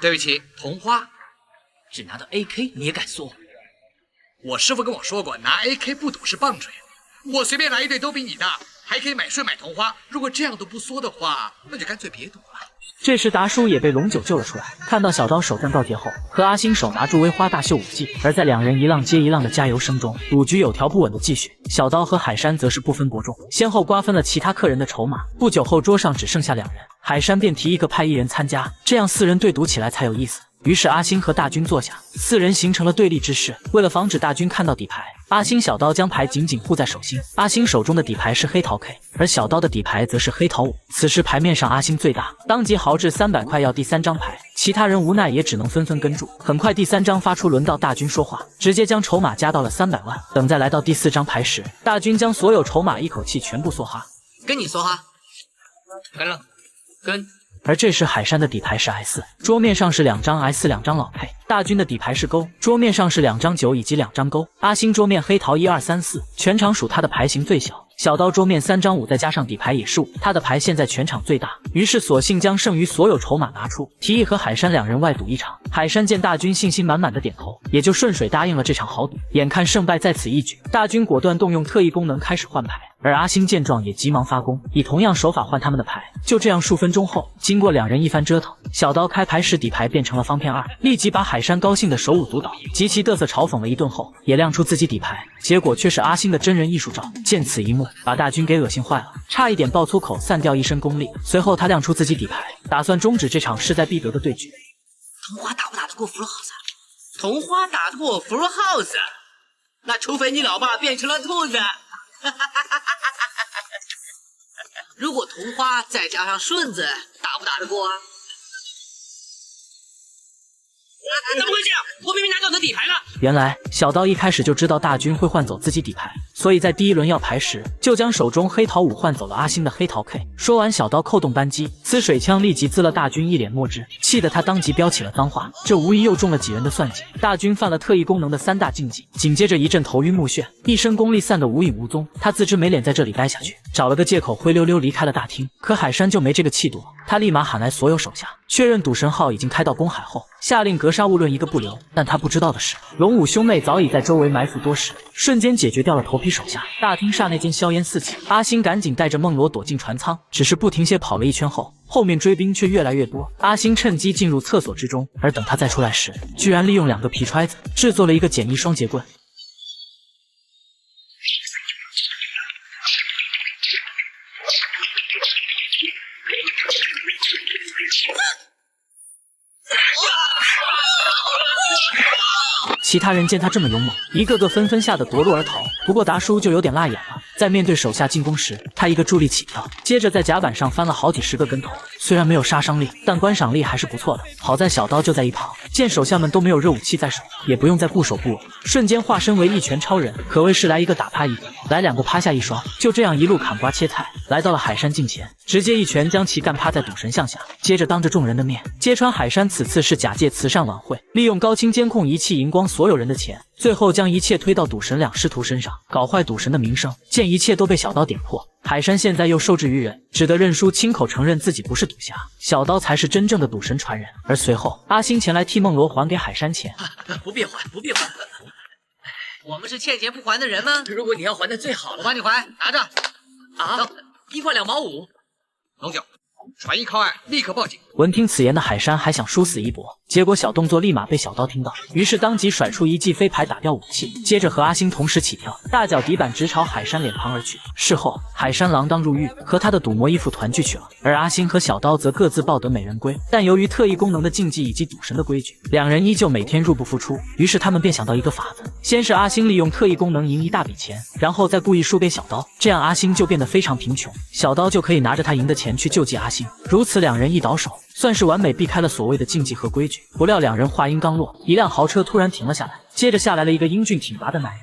对不起，同花。只拿到 AK 你也敢说？我师傅跟我说过，拿 AK 不赌是棒槌。我随便来一队都比你大，还可以买税买同花。如果这样都不缩的话，那就干脆别赌了。这时达叔也被龙九救了出来，看到小刀首战告捷后，和阿星手拿住威花大秀武技。而在两人一浪接一浪的加油声中，赌局有条不紊的继续。小刀和海山则是不分伯仲，先后瓜分了其他客人的筹码。不久后，桌上只剩下2人，海山便提一个派1人参加，这样4人对赌起来才有意思。于是阿星和大军坐下，4人形成了对立之势。为了防止大军看到底牌，阿星小刀将牌紧紧护在手心。阿星手中的底牌是黑桃 K， 而小刀的底牌则是黑桃5。此时牌面上阿星最大，当即豪掷300块要第3张牌，其他人无奈也只能纷纷跟注。很快第3张发出，轮到大军说话，直接将筹码加到了300万。等再来到第4张牌时，大军将所有筹码一口气全部梭哈。跟你说哈，跟了，跟。而这时海山的底牌是 S， 桌面上是2张 S 2张老配，大军的底牌是勾，桌面上是2张9以及2张勾。阿星桌面黑桃1 2 3 4，全场数他的牌型最小。小刀桌面3张5，再加上底牌也是5，他的牌现在全场最大。于是索性将剩余所有筹码拿出，提议和海山2人外赌一场。海山见大军信心满满的点头，也就顺水答应了这场豪赌。眼看胜败在此一举，大军果断动用特异功能开始换牌。而阿星见状也急忙发功，以同样手法换他们的牌。就这样数分钟后，经过2人一番折腾，小刀开牌时底牌变成了方片2，立即把海山高兴的手舞足蹈，极其嘚瑟嘲讽了一顿后，也亮出自己底牌，结果却是阿星的真人艺术照。见此一幕，把大军给恶心坏了，差一点爆粗口散掉一身功力。随后他亮出自己底牌，打算终止这场势在必得的对决。同花打不打得过 Full House？ 同花打得过 Full House？ 那除非你老爸变成了兔子。如果同花再加上顺子，打不打得过啊？怎么会这样？我明明拿到你的底牌了。原来小刀一开始就知道大军会换走自己底牌，所以在第1轮要牌时，就将手中黑桃5换走了阿星的黑桃 K。说完，小刀扣动扳机，呲水枪立即滋了大军一脸墨汁，气得他当即飙起了脏话。这无疑又中了几人的算计。大军犯了特异功能的3大禁忌，紧接着一阵头晕目眩，一身功力散得无影无踪。他自知没脸在这里待下去，找了个借口灰溜溜离开了大厅。可海山就没这个气度，他立马喊来所有手下，确认赌神号已经开到公海后，下令格杀勿论一个不留。但他不知道的是，龙武兄妹早已在周围埋伏多时，瞬间解决掉了头皮手下。大厅刹那间硝烟四起，阿星赶紧带着梦罗躲进船舱，只是不停歇跑了一圈后，后面追兵却越来越多。阿星趁机进入厕所之中，而等他再出来时，居然利用2个皮揣子制作了一个简易双节棍。其他人见他这么勇猛，一个个纷纷吓得夺路而逃。不过达叔就有点辣眼了，在面对手下进攻时，他一个助力起跳，接着在甲板上翻了好几10个跟头。虽然没有杀伤力，但观赏力还是不错的。好在小刀就在一旁，见手下们都没有热武器在手，也不用再固守不稳，瞬间化身为一拳超人，可谓是来一个打趴一个，来2个趴下一双。就这样一路砍瓜切菜，来到了海山近前，直接一拳将其干趴在赌神像下，接着当着众人的面揭穿海山此次是假借慈善晚会，利用高清监控仪器赢光所有人的钱，最后将一切推到赌神2师徒身上，搞坏赌神的名声。见一切都被小刀点破，海山现在又受制于人，只得认输，亲口承认自己不是赌侠，小刀才是真正的赌神传人。而随后阿星前来替梦罗还给海山钱。不必还，不必还，我们是欠钱不还的人吗？如果你要还的最好了，我帮你还，拿着。啊，1块2毛5。龙九，船一靠岸，立刻报警。闻听此言的海山还想殊死一搏，结果小动作立马被小刀听到，于是当即甩出一记飞牌打掉武器，接着和阿星同时起跳，大脚底板直朝海山脸庞而去。事后海山锒铛入狱，和他的赌魔依附团聚去了，而阿星和小刀则各自抱得美人归。但由于特异功能的禁忌以及赌神的规矩，2人依旧每天入不敷出，于是他们便想到一个法子，先是阿星利用特异功能赢一大笔钱，然后再故意输给小刀，这样阿星就变得非常贫穷，小刀就可以拿着他赢的钱去救济阿星。如此2人一倒手，算是完美避开了所谓的禁忌和规矩。不料2人话音刚落，一辆豪车突然停了下来，接着下来了一个英俊挺拔的男人。